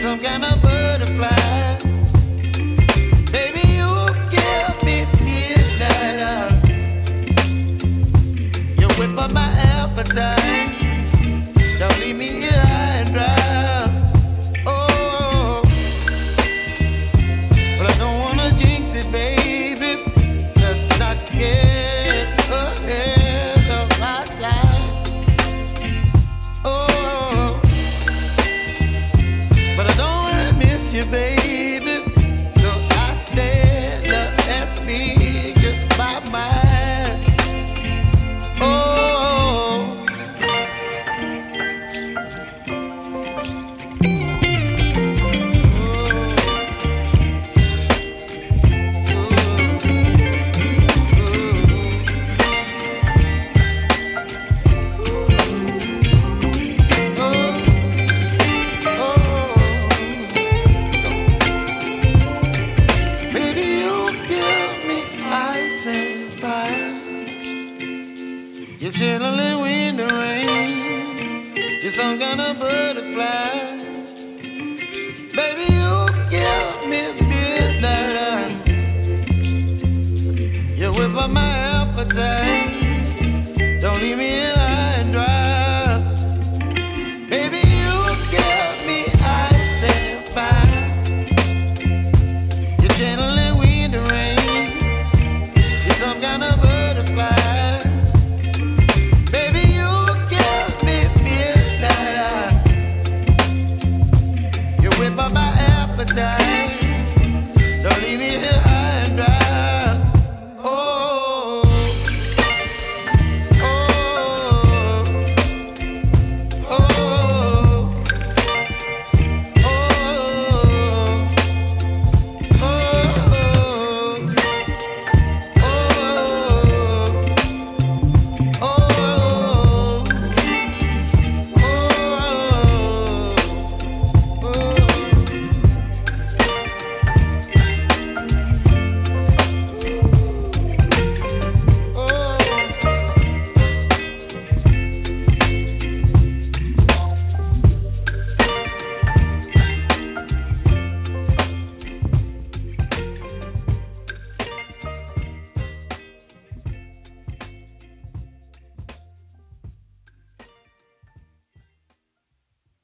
some kind of butterfly. Baby, you give me midnight. You whip up my appetite. Don't leave me here high and dry. Oh, but I don't wanna jinx it, baby. Let's not get ahead of my time. Oh, but I don't wanna miss you, baby. So I stand up and speak my mind. Oh, baby, you give me ice and fire. You're chilling when the rain. You're some kind of butterfly. Baby, you give me midnight. You whip up my appetite. Don't leave me here high and dry. Baby, you give me ice and fire. You're channeling wind and rain. You're some kind of butterfly. Baby, you give me midnight. You whip up my appetite.